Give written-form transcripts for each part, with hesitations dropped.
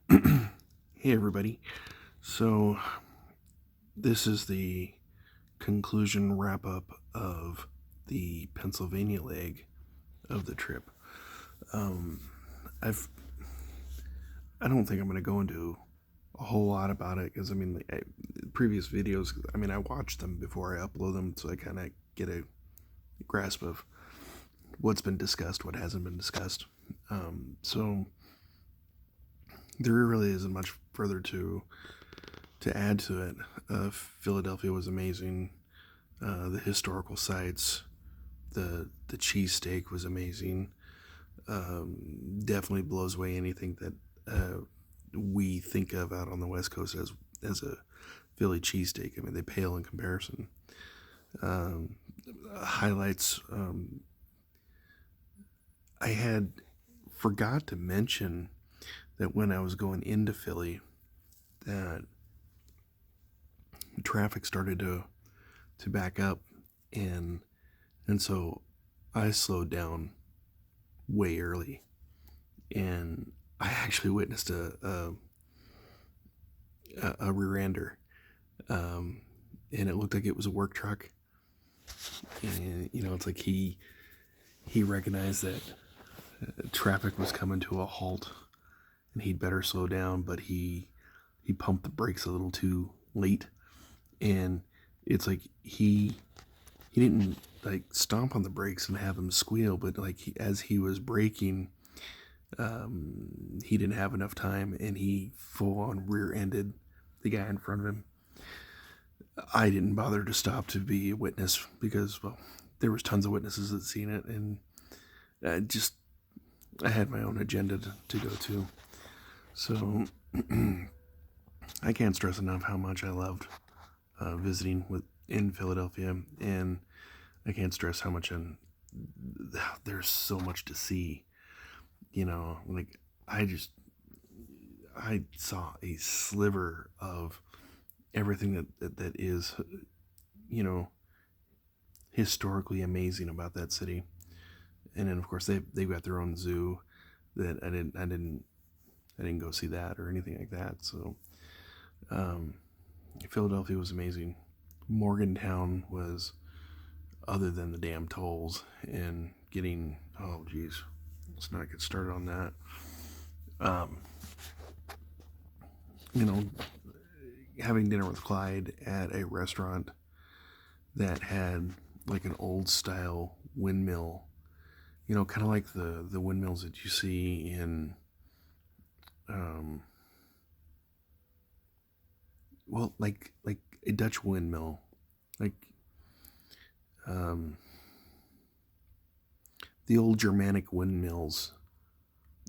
Hey, everybody. So, this is the conclusion wrap up of the Pennsylvania leg of the trip. Um, I've I don't think I'm going to go into a whole lot about it because previous videos. I watched them before I upload them, so I kind of get a grasp of what's been discussed, what hasn't been discussed. So there really isn't much further to add to it. Philadelphia was amazing. The historical sites, the cheesesteak was amazing. Definitely blows away anything that we think of out on the West Coast as a Philly cheesesteak. I mean, they pale in comparison. Um, Highlights. I had forgot to mention that when I was going into Philly, that traffic started to back up, and so I slowed down way early, and I actually witnessed a rear-ender, and it looked like it was a work truck, and it's like he recognized that traffic was coming to a halt, and he'd better slow down, but he pumped the brakes a little too late, and it's like he didn't like stomp on the brakes and have him squeal, but like as he was braking, he didn't have enough time, and he full on rear-ended the guy in front of him. I didn't bother to stop to be a witness because, well, there was tons of witnesses that seen it, and I had my own agenda to go to. So I can't stress enough how much I loved visiting in Philadelphia, and I can't stress how much there's so much to see. Like I just I saw a sliver of everything that is, you know, historically amazing about that city. And then of course they've got their own zoo that I didn't go see that or anything like that. So um, Philadelphia was amazing. Morgantown was, other than the damn tolls and getting, oh geez, let's not get started on that. Um, you know, Having dinner with Clyde at a restaurant that had like an old style windmill, kind of like the windmills that you see in, um, well, like a Dutch windmill, like um, the old Germanic windmills.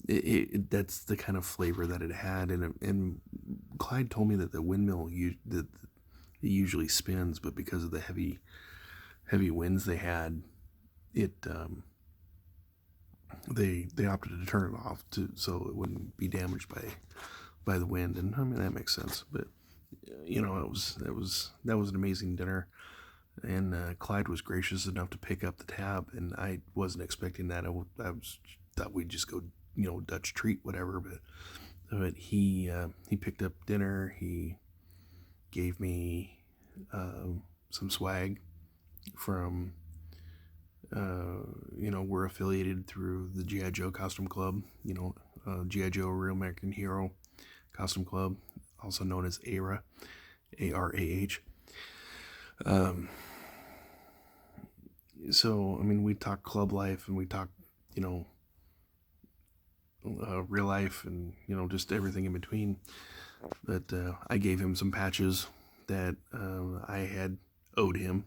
That's the kind of flavor that it had, and Clyde told me that the windmill that it usually spins, but because of the heavy winds they had, it they opted to turn it off so it wouldn't be damaged by the wind, and I mean that makes sense. But that was an amazing dinner, and Clyde was gracious enough to pick up the tab, and I wasn't expecting that. I was thought we'd just go Dutch treat whatever, but he picked up dinner. He gave me some swag from we're affiliated through the GI Joe Costume Club. GI Joe Real American Hero Costume Club, also known as ARA, ARAH. Um, so I mean, we talk club life and we talk, you know, real life, and just everything in between. But I gave him some patches that I had owed him,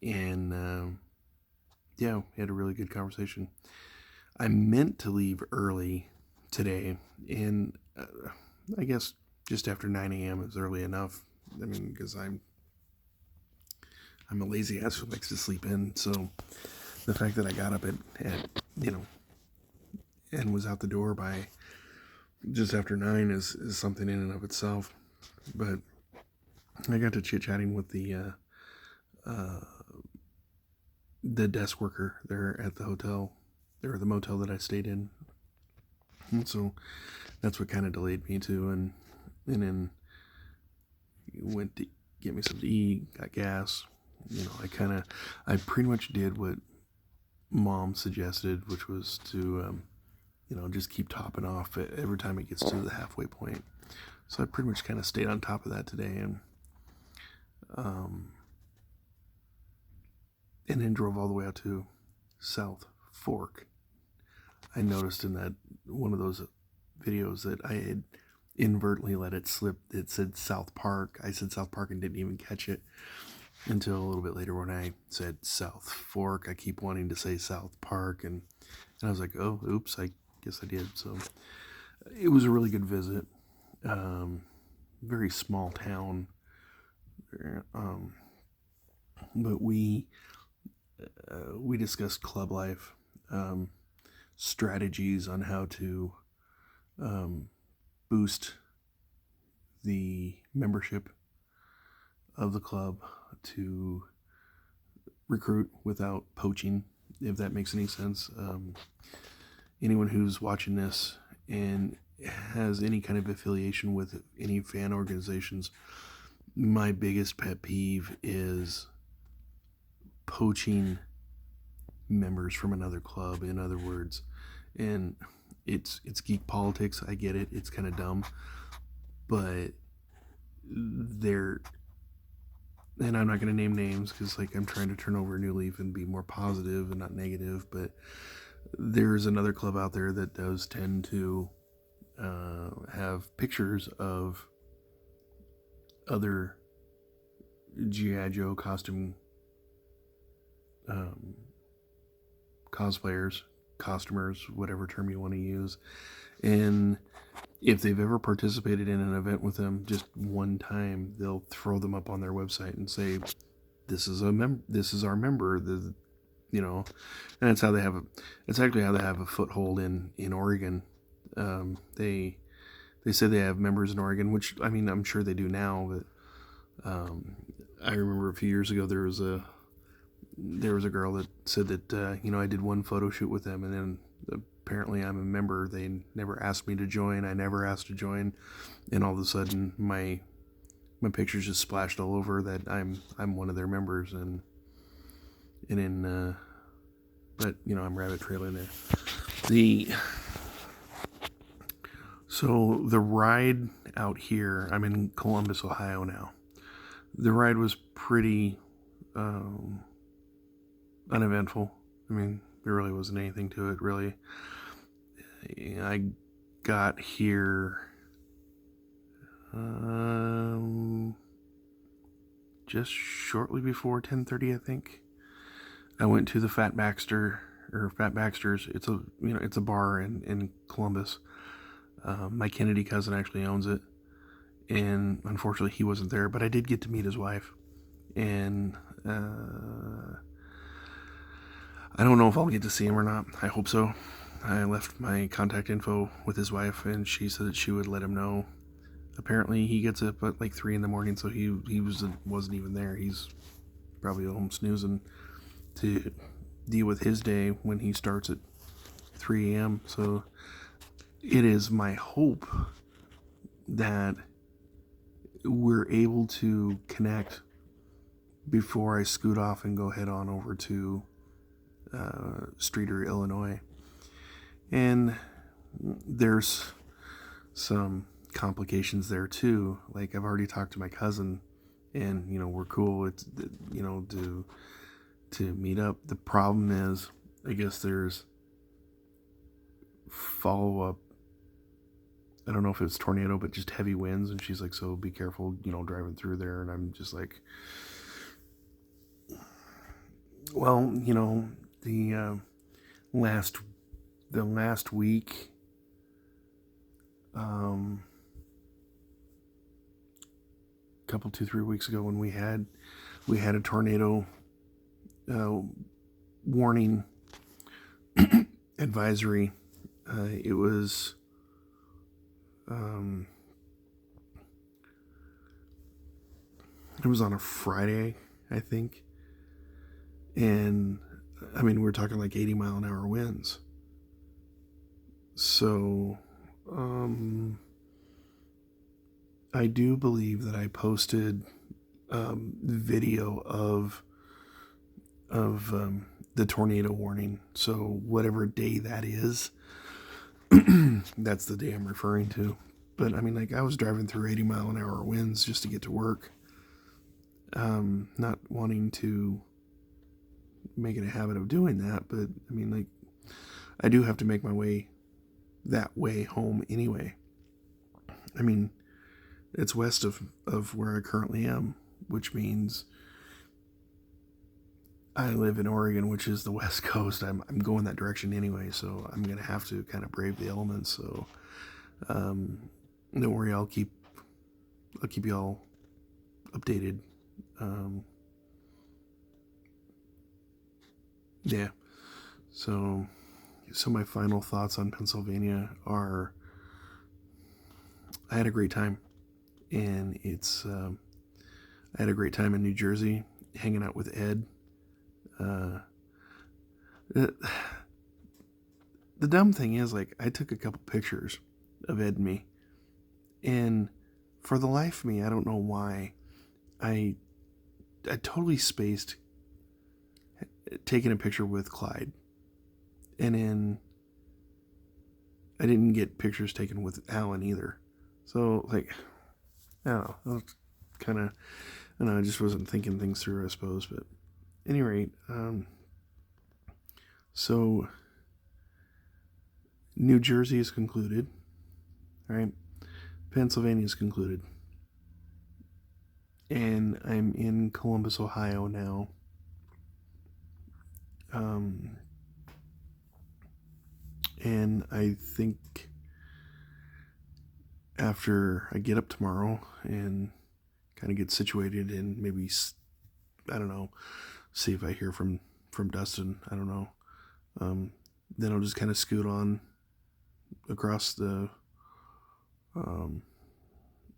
and yeah, we had a really good conversation. I meant to leave early today, and I guess just after 9 a.m. is early enough. I mean, because I'm a lazy ass who likes to sleep in. So the fact that I got up at and was out the door by just after 9 is something in and of itself. But I got to chit chatting with the desk worker there at the hotel, or the motel that I stayed in. And so that's what kind of delayed me too. And then went to get me something to eat, got gas. I pretty much did what Mom suggested, which was to just keep topping off every time it gets to the halfway point. So I pretty much kind of stayed on top of that today, and then drove all the way out to South Fork. I noticed in that one of those videos that I had inadvertently let it slip. It said South Park. I said South Park and didn't even catch it until a little bit later when I said South Fork. I keep wanting to say South Park, and I was like, oh, oops, I guess I did. So it was a really good visit. Very small town. But we discussed club life, strategies on how to boost the membership of the club, to recruit without poaching, if that makes any sense. Anyone who's watching this and has any kind of affiliation with any fan organizations, my biggest pet peeve is poaching members from another club, in other words. And it's geek politics. I get it. It's kind of dumb, but and I'm not going to name names because I'm trying to turn over a new leaf and be more positive and not negative, but there's another club out there that does tend to have pictures of other G.I. Joe costumers, whatever term you want to use. And if they've ever participated in an event with them just one time, they'll throw them up on their website and say, this is our member, and that's how they have it's actually how they have a foothold in Oregon. They say they have members in Oregon, which, I mean, I'm sure they do now, but I remember a few years ago there was a girl that said that I did one photo shoot with them, and then apparently I'm a member. They never asked me to join. I never asked to join, and all of a sudden my pictures just splashed all over that I'm one of their members, but I'm rabbit trailing there. So the ride out here, I'm in Columbus, Ohio now. The ride was pretty uneventful. I mean, there really wasn't anything to it, really. I got here just shortly before 10:30, I think. I went to the Fat Baxter's. It's a bar in Columbus. My Kennedy cousin actually owns it, and unfortunately he wasn't there, but I did get to meet his wife, and I don't know if I'll get to see him or not. I hope so. I left my contact info with his wife, and she said that she would let him know. Apparently he gets up at 3 a.m, so he wasn't even there. He's probably home snoozing to deal with his day when he starts at 3 a.m. So it is my hope that we're able to connect before I scoot off and go head on over to Streator, Illinois. And there's some complications there too. I've already talked to my cousin, and we're cool. It's to meet up. The problem is, I guess there's follow-up. I don't know if it's tornado, but just heavy winds, and she's like, so be careful, driving through there. And I'm just like, well, the last week, couple 2-3 weeks ago, when we had a tornado warning advisory. It was on a Friday, I think, and I mean, we're talking 80 mile an hour winds. So I do believe that I posted video of the tornado warning. So whatever day that is, that's the day I'm referring to. But I mean, like, I was driving through 80-mile-an-hour winds just to get to work. Not wanting to make it a habit of doing that, but I mean, like, I do have to make my way that way home anyway. I mean, it's west of where I currently am, which means I live in Oregon, which is the West Coast. I'm going that direction anyway, so I'm gonna have to kind of brave the elements. So don't worry, I'll keep y'all updated. Yeah. So my final thoughts on Pennsylvania are: I had a great time, and I had a great time in New Jersey, hanging out with Ed. The dumb thing is, like, I took a couple pictures of Ed and me, and for the life of me, I don't know why, I totally spaced taking a picture with Clyde, and then I didn't get pictures taken with Alan either. So, like, I don't know. I was kind of, I don't know, I just wasn't thinking things through, I suppose. But at any rate, so New Jersey is concluded, right? Pennsylvania is concluded, and I'm in Columbus, Ohio now. And I think after I get up tomorrow and kind of get situated and maybe, I don't know, see if I hear from Dustin, I don't know, then I'll just kind of scoot on across the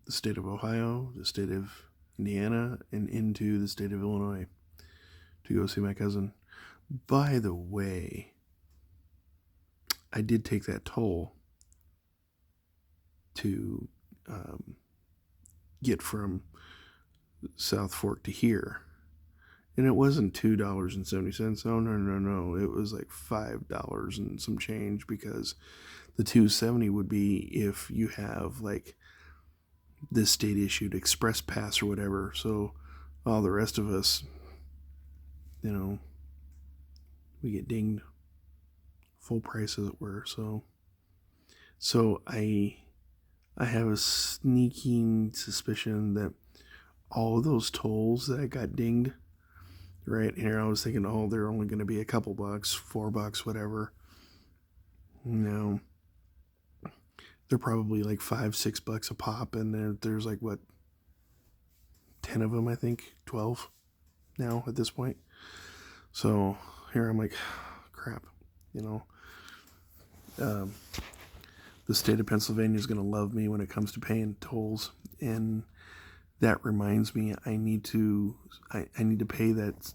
state of Ohio, the state of Indiana, and into the state of Illinois to go see my cousin. By the way, I did take that toll to get from South Fork to here. And it wasn't $2.70. Oh, no. It was like $5 and some change, because the $2.70 would be if you have, like, this state issued express pass or whatever. So all the rest of us, you know, we get dinged full price, as it were. So I have a sneaking suspicion that all of those tolls that I got dinged right here, I was thinking, oh, they're only going to be a couple bucks, $4, whatever. No, they're probably like $5-6 a pop, and there's like, what, 10 of them, I think, 12 now at this point. So here I'm like, crap, you know. The state of Pennsylvania is going to love me when it comes to paying tolls, and that reminds me, I need to pay that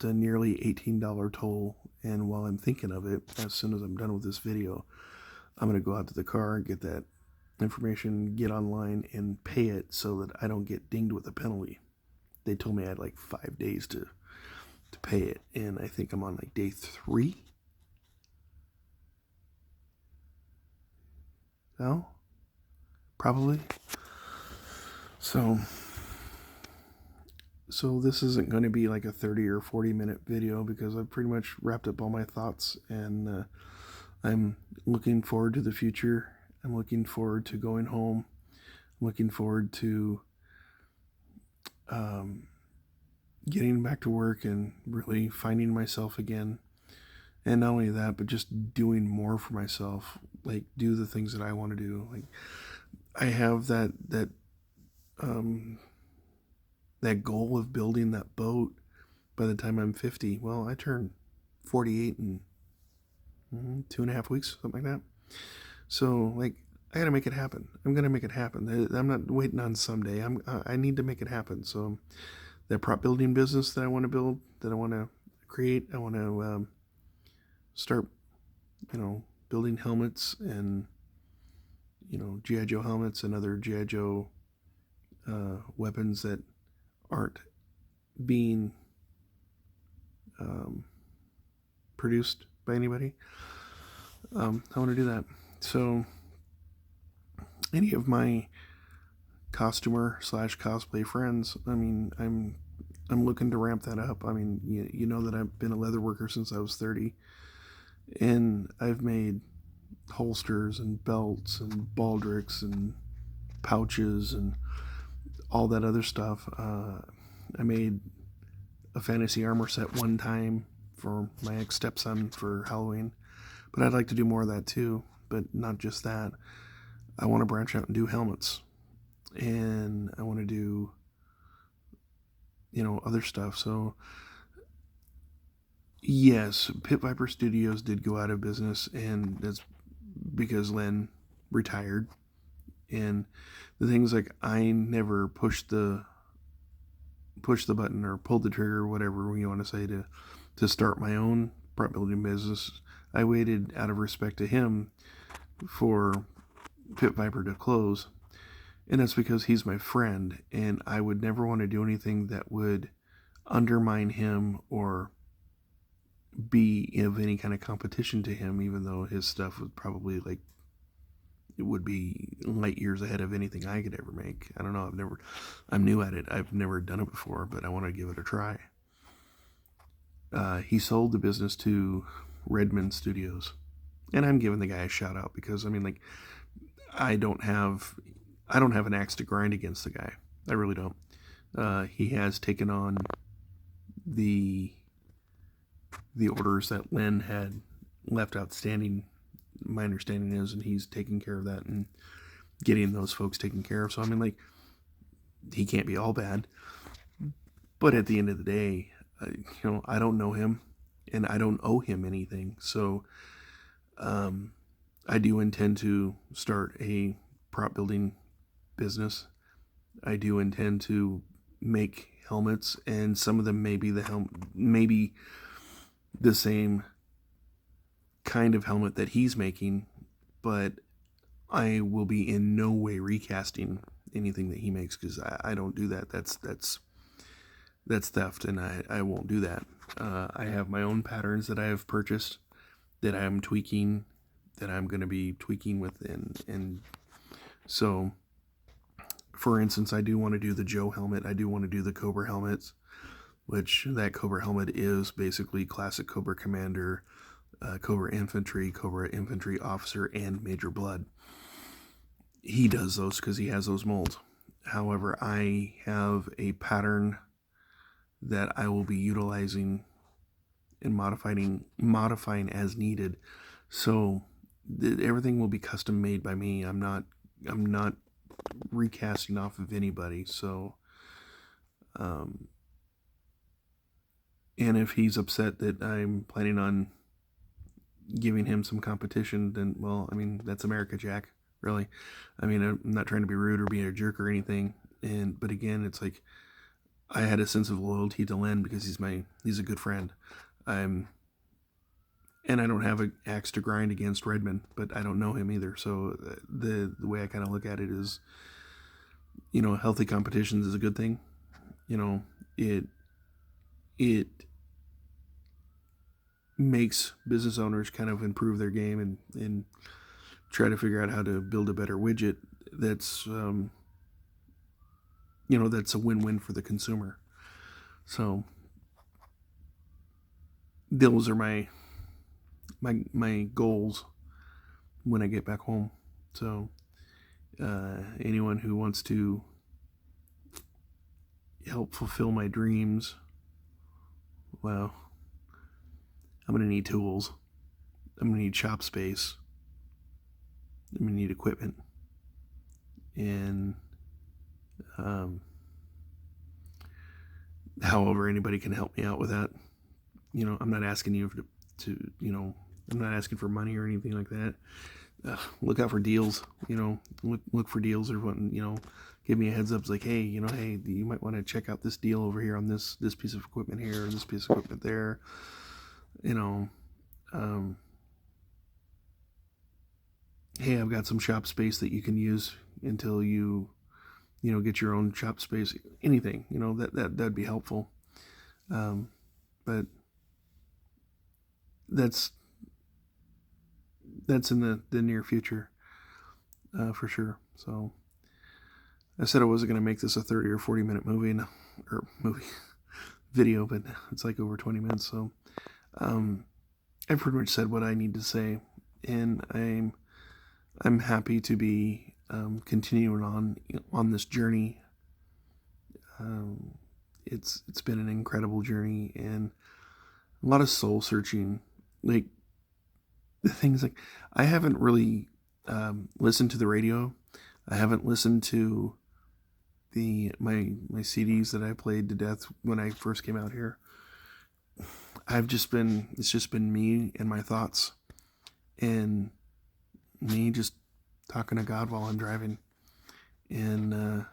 nearly $18 toll. And while I'm thinking of it, as soon as I'm done with this video, I'm going to go out to the car and get that information, get online, and pay it so that I don't get dinged with a penalty. They told me I had like 5 days to pay it, and I think I'm on like day 3. No? Probably. So this isn't going to be like a 30 or 40 minute video, because I've pretty much wrapped up all my thoughts, and I'm looking forward to the future. I'm looking forward to going home. I'm looking forward to getting back to work and really finding myself again. And not only that, but just doing more for myself, like do the things that I want to do. Like, I have that goal of building that boat by the time I'm 50. Well, I turn 48 in 2.5 weeks, something like that. So, like, I gotta make it happen. I'm gonna make it happen. I'm not waiting on someday. I need to make it happen. So, that prop building business that I want to build, that I want to create, I want to start, building helmets and G.I. Joe helmets and other G.I. Joe weapons that aren't being produced by anybody. I want to do that. So any of my costumer / cosplay friends, I mean, I'm looking to ramp that up. I mean, you know that I've been a leather worker since I was 30, and I've made holsters and belts and baldricks and pouches and all that other stuff. I made a fantasy armor set one time for my ex-stepson for Halloween, but I'd like to do more of that too. But not just that. I want to branch out and do helmets, and I want to do other stuff. So yes, Pit Viper Studios did go out of business, and that's because Len retired. And the things like, I never pushed the button or pulled the trigger, or whatever you want to say, to start my own prop building business. I waited out of respect to him for Pit Viper to close, and that's because he's my friend, and I would never want to do anything that would undermine him or be of any kind of competition to him, even though his stuff would probably, like, it would be light years ahead of anything I could ever make. I don't know. I'm new at it. I've never done it before, but I want to give it a try. He sold the business to Redmond Studios, and I'm giving the guy a shout out because, I mean, like, I don't have an axe to grind against the guy. I really don't. He has taken on the orders that Len had left outstanding, my understanding is, and he's taking care of that and getting those folks taken care of. So, I mean, like, he can't be all bad. But at the end of the day, I don't know him, and I don't owe him anything. So, I do intend to start a prop building business. I do intend to make helmets, and some of them may be maybe the same kind of helmet that he's making, but I will be in no way recasting anything that he makes, because I don't do that. That's theft, and I won't do that. I have my own patterns that I have purchased that I'm tweaking, that I'm going to be tweaking with, and so, for instance, I do want to do the Joe helmet. I do want to do the Cobra helmets, which that Cobra helmet is basically classic Cobra Commander, Cobra Infantry Officer, and Major Blood. He does those because he has those molds. However, I have a pattern that I will be utilizing and modifying as needed. So everything will be custom made by me. I'm not recasting off of anybody. So, and if he's upset that I'm planning on giving him some competition, then, well, I mean, that's America, Jack, really. I mean, I'm not trying to be rude or be a jerk or anything. But again, it's like, I had a sense of loyalty to Len because he's a good friend. And I don't have an axe to grind against Redmond, but I don't know him either. So the way I kind of look at it is, healthy competitions is a good thing. It makes business owners kind of improve their game and try to figure out how to build a better widget that's, that's a win-win for the consumer. So those are my goals when I get back home. So anyone who wants to help fulfill my dreams, well, I'm going to need tools. I'm going to need shop space. I'm going to need equipment. And however anybody can help me out with that. I'm not asking you to I'm not asking for money or anything like that. Look out for deals. Look for deals, or what, give me a heads up. It's like, hey, hey, you might want to check out this deal over here on this piece of equipment here, or this piece of equipment there. hey, I've got some shop space that you can use until you get your own shop space. Anything, that'd be helpful. But that's in the near future, for sure. So I said I wasn't going to make this a 30 or 40-minute movie video, but it's like over 20 minutes. So I've pretty much said what I need to say, and I'm happy to be continuing on this journey. It's been an incredible journey and a lot of soul searching. Like the things, like I haven't really listened to the radio. I haven't listened to my CDs that I played to death when I first came out here. It's just been me and my thoughts, and me just talking to God while I'm driving. And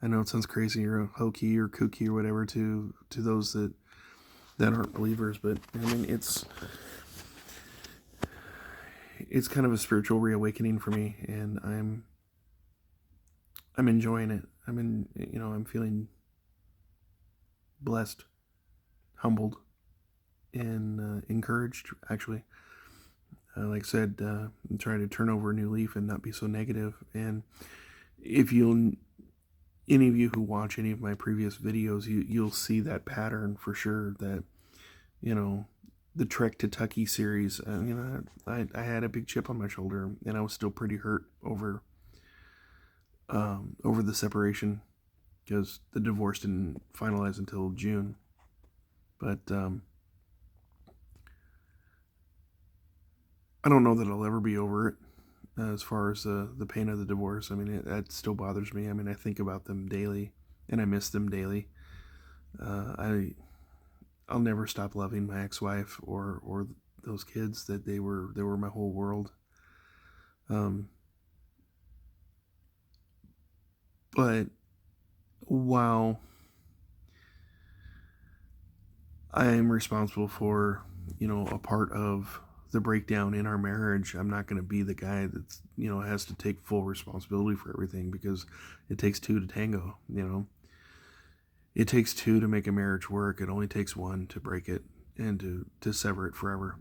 I know it sounds crazy or hokey or kooky or whatever to those that aren't believers, but I mean it's kind of a spiritual reawakening for me, and I'm enjoying it. I'm feeling blessed, humbled, and encouraged, actually. Like I said, I'm trying to turn over a new leaf and not be so negative. And if any of you who watch any of my previous videos, you'll see that pattern for sure. That the Trek to Tucky series. I had a big chip on my shoulder, and I was still pretty hurt over the separation because the divorce didn't finalize until June. But I don't know that I'll ever be over it as far as the pain of the divorce. I mean, that still bothers me. I mean, I think about them daily, and I miss them daily. I'll never stop loving my ex-wife or those kids. That they were my whole world. But while I am responsible for, a part of the breakdown in our marriage, I'm not going to be the guy that's, has to take full responsibility for everything, because it takes two to tango, It takes two to make a marriage work. It only takes one to break it and to sever it forever.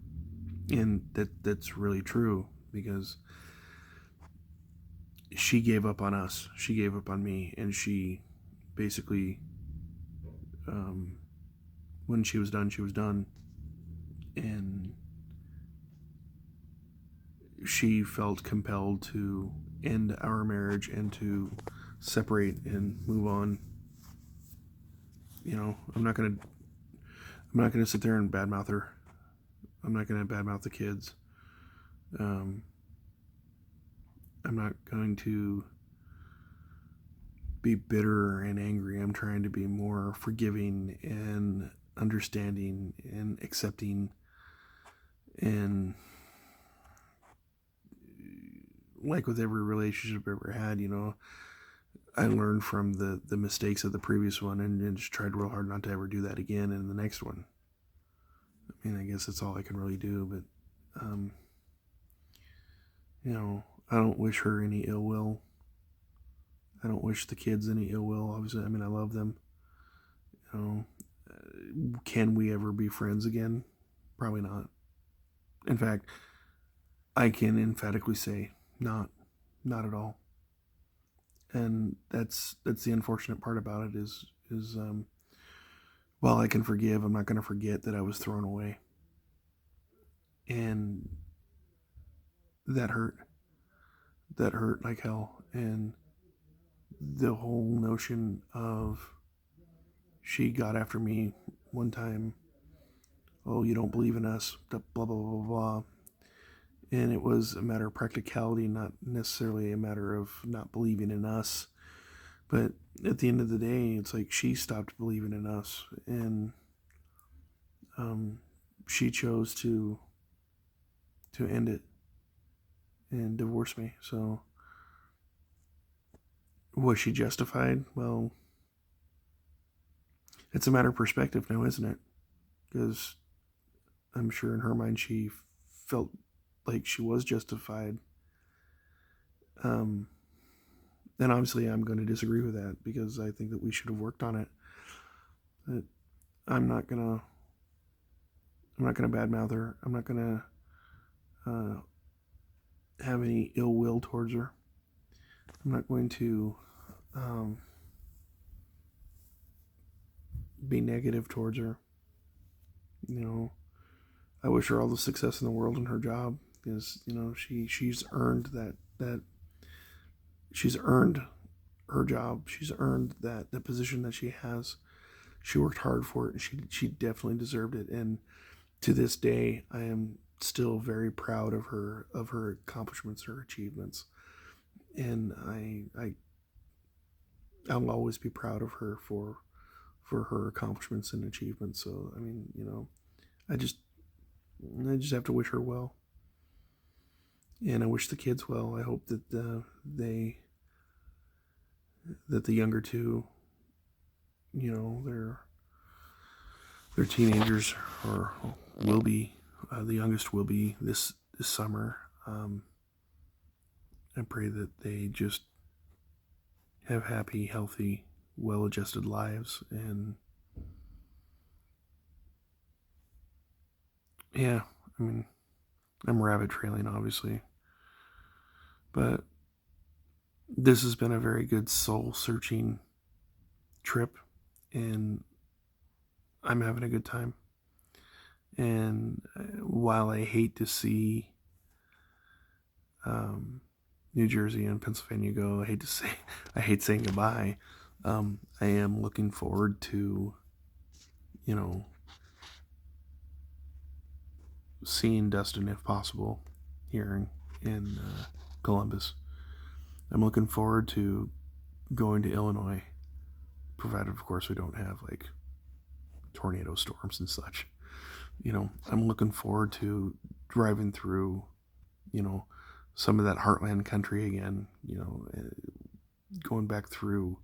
And that's really true, because she gave up on us. She gave up on me, and she basically, when she was done, she was done. And she felt compelled to end our marriage and to separate and move on. I'm not gonna sit there and badmouth her. I'm not gonna badmouth the kids. I'm not going to be bitter and angry. I'm trying to be more forgiving and understanding and accepting, and like with every relationship I've ever had, I learned from the mistakes of the previous one, and just tried real hard not to ever do that again in the next one. I mean, I guess that's all I can really do, but I don't wish her any ill will. I don't wish the kids any ill will. Obviously, I mean, I love them. Can we ever be friends again? Probably not. In fact, I can emphatically say not at all. And that's the unfortunate part about it is while I can forgive, I'm not going to forget that I was thrown away, and that hurt like hell. And the whole notion of, she got after me one time, oh, you don't believe in us, blah blah blah blah blah. And it was a matter of practicality, not necessarily a matter of not believing in us. But at the end of the day, it's like she stopped believing in us, and she chose to end it and divorce me. So was she justified? Well, it's a matter of perspective now, isn't it? Because I'm sure in her mind she felt like she was justified And obviously I'm going to disagree with that because I think that we should have worked on it. But I'm not gonna badmouth her. I'm not gonna have any ill will towards her. I'm not going to be negative towards her. You know, I wish her all the success in the world in her job because she's earned that she's earned her job. She's earned the position that she has. She worked hard for it, and she definitely deserved it. And to this day, I am still very proud of her accomplishments, her achievements, and I'll always be proud of her for her accomplishments and achievements. So I mean, I just have to wish her well, and I wish the kids well. I hope that the younger two, they're teenagers or will be. The youngest will be this summer. I pray that they just have happy, healthy, well-adjusted lives, and yeah, I mean, I'm rabbit trailing, obviously, but this has been a very good soul-searching trip, and I'm having a good time. And while I hate to see New Jersey and Pennsylvania go, I hate saying goodbye. I am looking forward to, seeing Dustin if possible here in Columbus. I'm looking forward to going to Illinois, provided, of course, we don't have like tornado storms and such. I'm looking forward to driving through, some of that heartland country again, going back through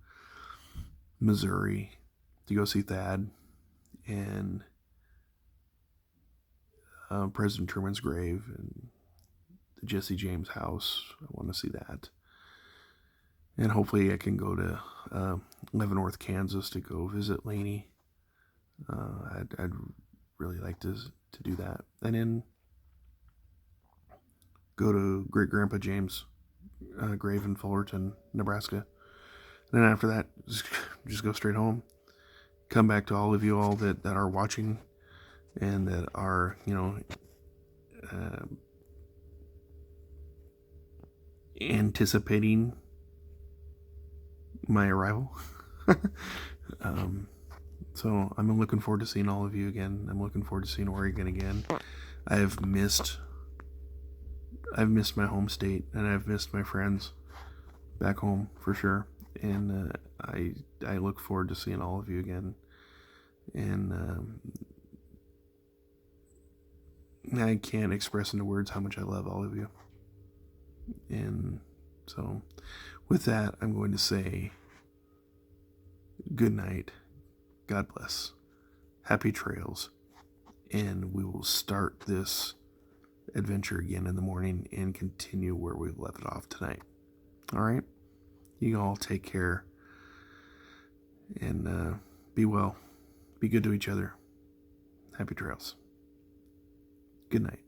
Missouri to go see Thad and President Truman's grave and the Jesse James house. I want to see that. And hopefully I can go to Leavenworth, Kansas to go visit Laney. I'd really like to do that. And then go to Great Grandpa James' grave in Fullerton, Nebraska. And then after that, just go straight home. Come back to all of you all that are watching and that are, anticipating my arrival. So I'm looking forward to seeing all of you again. I'm looking forward to seeing Oregon again. I've missed my home state, and I've missed my friends back home for sure. And I look forward to seeing all of you again. And I can't express into words how much I love all of you. And so, with that, I'm going to say good night. God bless. Happy trails. And we will start this adventure again in the morning and continue where we left it off tonight. All right? You all take care and be well. Be good to each other. Happy trails. Good night.